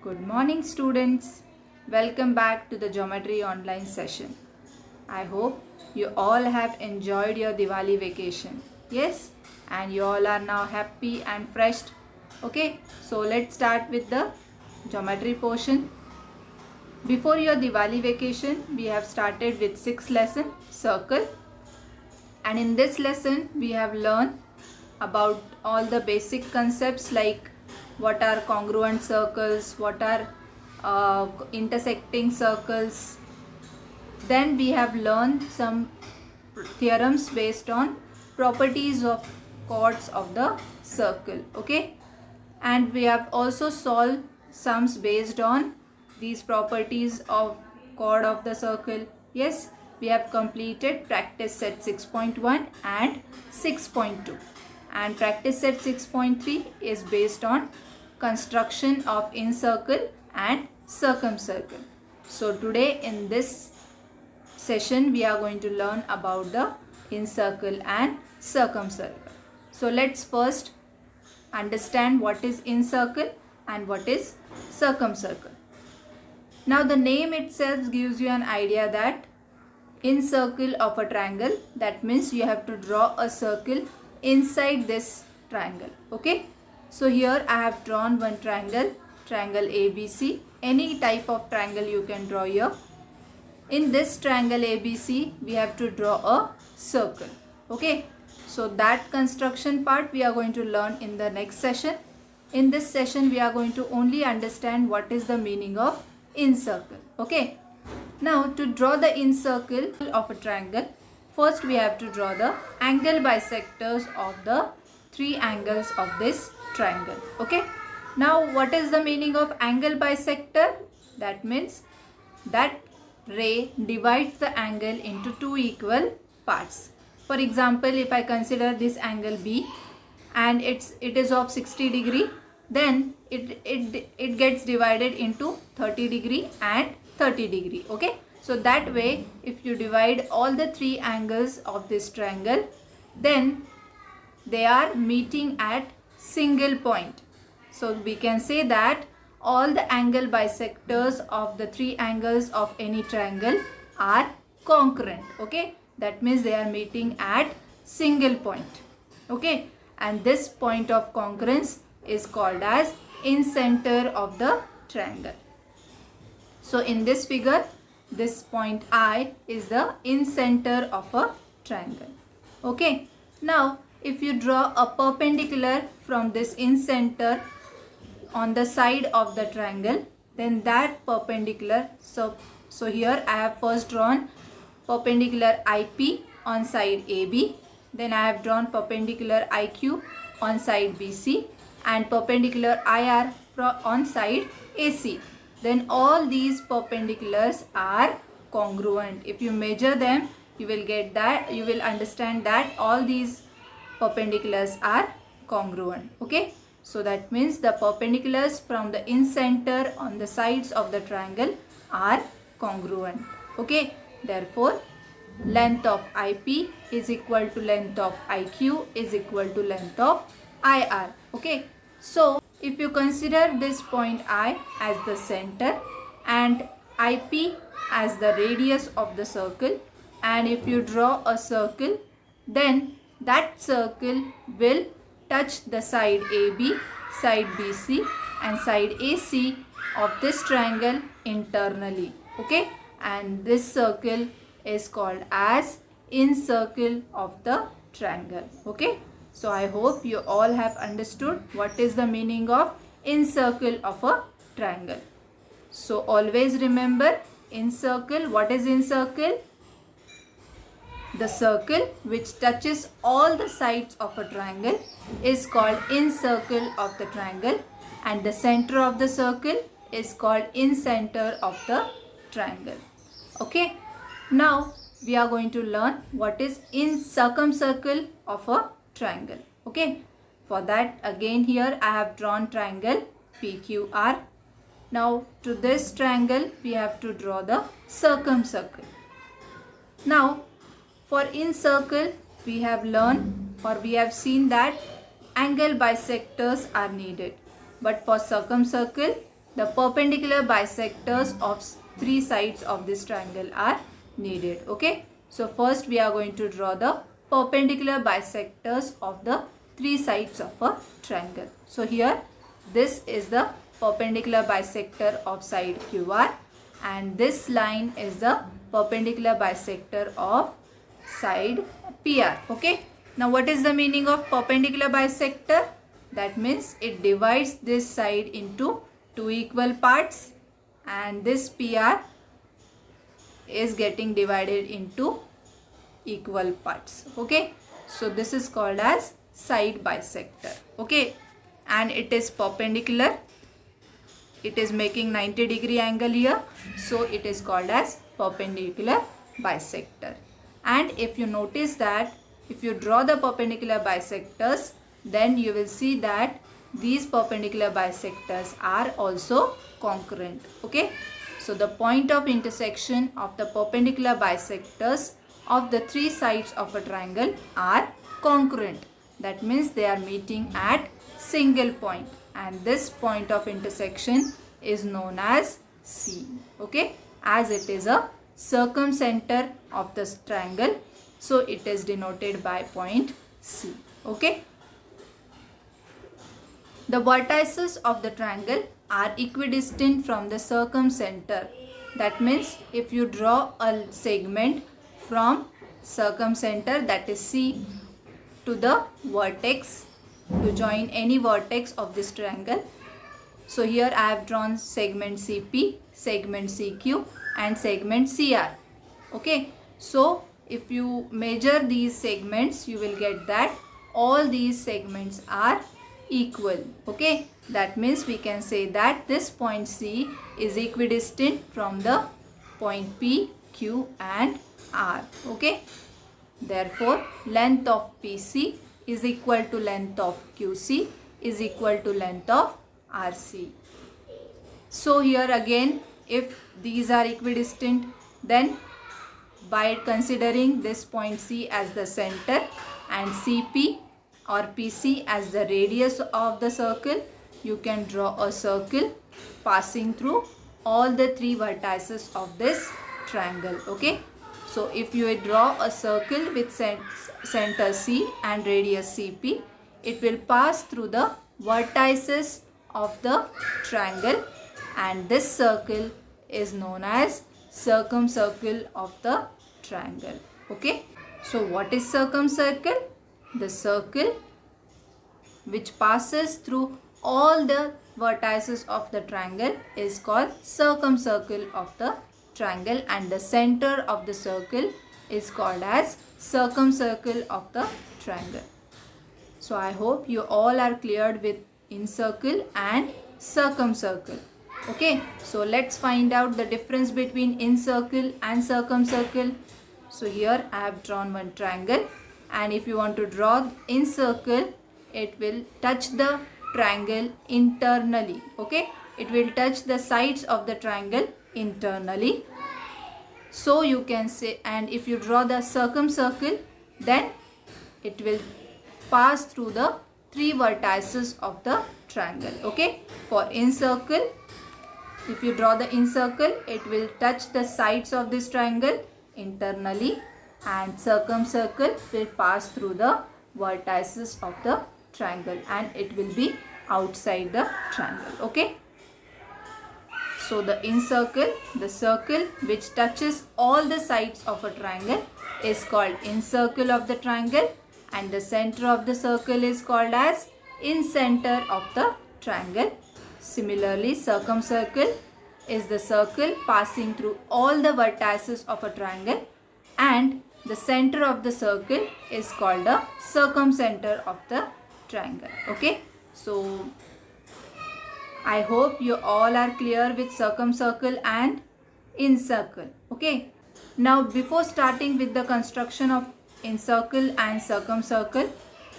Good morning, students. Welcome back to the Geometry online session. I hope you all have enjoyed your Diwali vacation. Yes, and you all are now happy and fresh. Okay, so let's start with the geometry portion. Before your Diwali vacation, we have started with 6th lesson, circle. And in this lesson, we have learned about all the basic concepts like what are congruent circles, what are intersecting circles. Then we have learned some theorems based on properties of chords of the circle. Okay, and we have also solved sums based on these properties of chord of the circle. Yes, we have completed practice set 6.1 and 6.2, and practice set 6.3 is based on construction of incircle and circumcircle. So today in this session we are going to learn about the incircle and circumcircle. So let's first understand what is incircle and what is circumcircle. Now the name itself gives you an idea that incircle of a triangle, that means you have to draw a circle inside this triangle. Okay, so here I have drawn one triangle ABC. Any type of triangle you can draw here. In this triangle ABC we have to draw a circle. Okay, so that construction part we are going to learn in the next session. In this session we are going to only understand what is the meaning of incircle. Okay, now to draw the incircle of a triangle, first we have to draw the angle bisectors of the three angles of this triangle. Okay, now what is the meaning of angle bisector? That means that ray divides the angle into two equal parts. For example, if I consider this angle B and it is of 60 degree, then it gets divided into 30 degree and 30 degree. Okay, so that way if you divide all the three angles of this triangle, then they are meeting at single point. So we can say that all the angle bisectors of the three angles of any triangle are congruent. Okay, that means they are meeting at single point. Okay, and this point of congruence is called as incenter of the triangle. So in this figure, this point I is the incenter of a triangle. Okay, now if you draw a perpendicular from this incenter on the side of the triangle, then that perpendicular, so here I have first drawn perpendicular IP on side AB, then I have drawn perpendicular IQ on side BC and perpendicular IR on side AC. Then all these perpendiculars are congruent. If you measure them, you will get that, you will understand that all these perpendiculars are congruent. Okay, so that means the perpendiculars from the incenter on the sides of the triangle are congruent. Okay, therefore length of IP is equal to length of IQ is equal to length of IR. Okay, so if you consider this point I as the center and IP as the radius of the circle, and if you draw a circle, then that circle will touch the side AB, side BC and side AC of this triangle internally. Okay, and this circle is called as incircle of the triangle. Okay, so I hope you all have understood what is the meaning of incircle of a triangle. So always remember incircle. What is incircle? The circle which touches all the sides of a triangle is called incircle of the triangle, and the center of the circle is called incenter of the triangle. Okay, now we are going to learn what is circumcircle of a triangle. Okay, for that again here I have drawn triangle PQR. Now to this triangle we have to draw the circumcircle. Now for incircle we have learned or we have seen that angle bisectors are needed, but for circumcircle the perpendicular bisectors of three sides of this triangle are needed. Okay, so first we are going to draw the perpendicular bisectors of the three sides of a triangle. So here this is the perpendicular bisector of side QR, and this line is the perpendicular bisector of side PR. Okay, now what is the meaning of perpendicular bisector? That means it divides this side into two equal parts, and this PR is getting divided into equal parts. Okay, so this is called as side bisector. Okay, and it is perpendicular. It is making 90-degree angle here, so it is called as perpendicular bisector. And if you notice that if you draw the perpendicular bisectors, then you will see that these perpendicular bisectors are also congruent. Okay, so the point of intersection of the perpendicular bisectors of the three sides of a triangle are congruent. That means they are meeting at single point, and this point of intersection is known as C. Okay, as it is a circumcenter of this triangle, so it is denoted by point C. Okay, the vertices of the triangle are equidistant from the circumcenter. That means if you draw a segment from circumcenter, that is C, to the vertex, to join any vertex of this triangle. So here I have drawn segment CP, segment CQ and segment CR. Okay, so if you measure these segments, you will get that all these segments are equal. Okay, that means we can say that this point C is equidistant from the point P, Q and R. Okay, therefore length of PC is equal to length of QC is equal to length of RC. So here again, if these are equidistant, then by considering this point C as the center and CP or PC as the radius of the circle, you can draw a circle passing through all the three vertices of this triangle. Okay, so if you draw a circle with center C and radius CP, it will pass through the vertices of the triangle, and this circle is known as circumcircle of the triangle. Okay, so what is circumcircle? The circle which passes through all the vertices of the triangle is called circumcircle of the triangle, and the center of the circle is called as circumcircle of the triangle. So I hope you all are cleared with incircle and circumcircle. Okay, so let's find out the difference between incircle and circumcircle. So here I have drawn one triangle, and if you want to draw incircle, it will touch the triangle internally. Okay, it will touch the sides of the triangle internally. So you can say, and if you draw the circumcircle, then it will pass through the three vertices of the triangle. Okay, for incircle, if you draw the incircle, it will touch the sides of this triangle internally, and circumcircle will pass through the vertices of the triangle and it will be outside the triangle. Okay, so the incircle, the circle which touches all the sides of a triangle, is called incircle of the triangle, and the center of the circle is called as incenter of the triangle. Similarly, circumcircle is the circle passing through all the vertices of a triangle, and the center of the circle is called the circumcenter of the triangle. Okay, so I hope you all are clear with circumcircle and incircle. Okay, now before starting with the construction of incircle and circumcircle,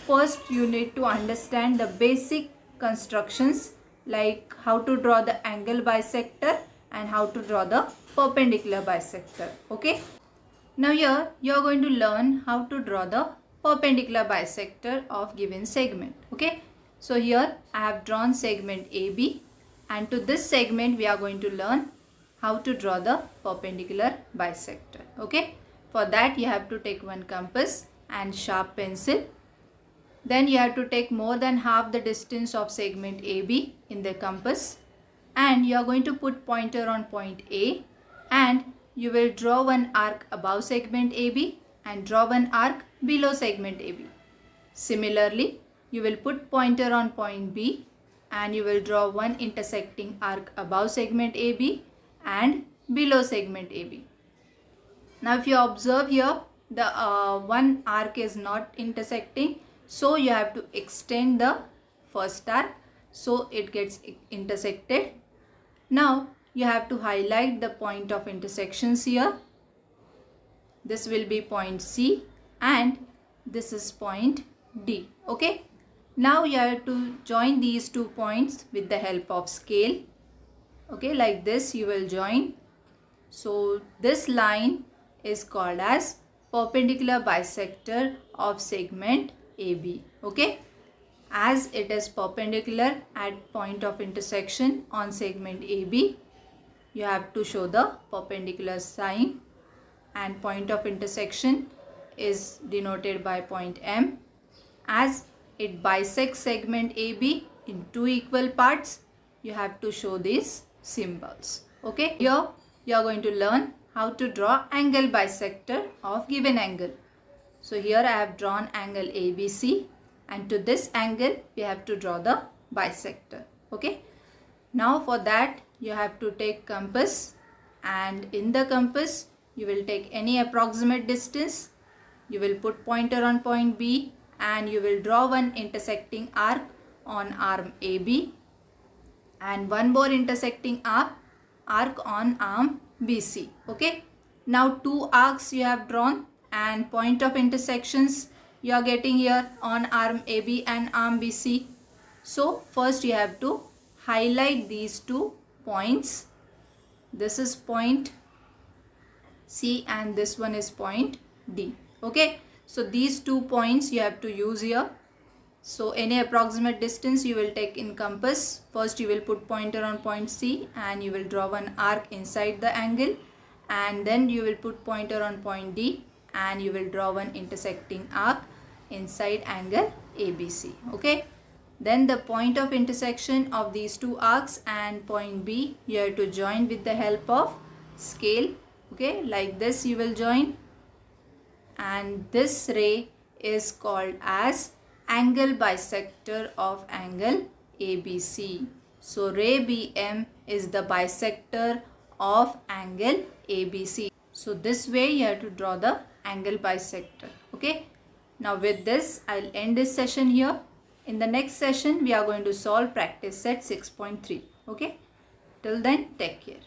first you need to understand the basic constructions like how to draw the angle bisector and how to draw the perpendicular bisector. Okay, now here you are going to learn how to draw the perpendicular bisector of given segment. Okay, so here I have drawn segment AB, And to this segment we are going to learn how to draw the perpendicular bisector. Okay, for that you have to take one compass and sharp pencil. Then you have to take more than half the distance of segment AB in the compass, and you are going to put pointer on point A, and you will draw one arc above segment AB and draw one arc below segment AB. Similarly, you will put pointer on point B and you will draw one intersecting arc above segment AB and below segment AB. Now if you observe here, the one arc is not intersecting, so you have to extend the first arc so it gets intersected. Now you have to highlight the point of intersections here. This will be point C and this is point D. Okay, now you have to join these 2 points with the help of scale. Okay, like this you will join. So this line is called as perpendicular bisector of segment AB. Okay, as it is perpendicular at point of intersection on segment AB, you have to show the perpendicular sign, and point of intersection is denoted by point M. As it bisects segment AB in 2 equal parts, you have to show these symbols. Okay, here you are going to learn how to draw angle bisector of given angle. So here I have drawn angle ABC, and to this angle we have to draw the bisector. Okay, now for that you have to take compass, and in the compass you will take any approximate distance. You will put pointer on point B and you will draw one intersecting arc on arm AB and one more intersecting arc on arm BC. Okay, now 2 arcs you have drawn, and point of intersections you are getting here on arm AB and arm BC. So first you have to highlight these 2 points. This is point C and this one is point D. Okay, so these 2 points you have to use here. So any approximate distance you will take in compass. First you will put pointer on point C and you will draw one arc inside the angle, and then you will put pointer on point D and you will draw one intersecting arc inside angle ABC. Okay, then the point of intersection of these 2 arcs and point B you have to join with the help of scale. Okay, like this you will join, and this ray is called as angle bisector of angle ABC. So ray BM is the bisector of angle ABC. So this way you have to draw the angle bisector. Okay, now with this I'll end this session here. In the next session we are going to solve practice set 6.3. Okay, till then take care.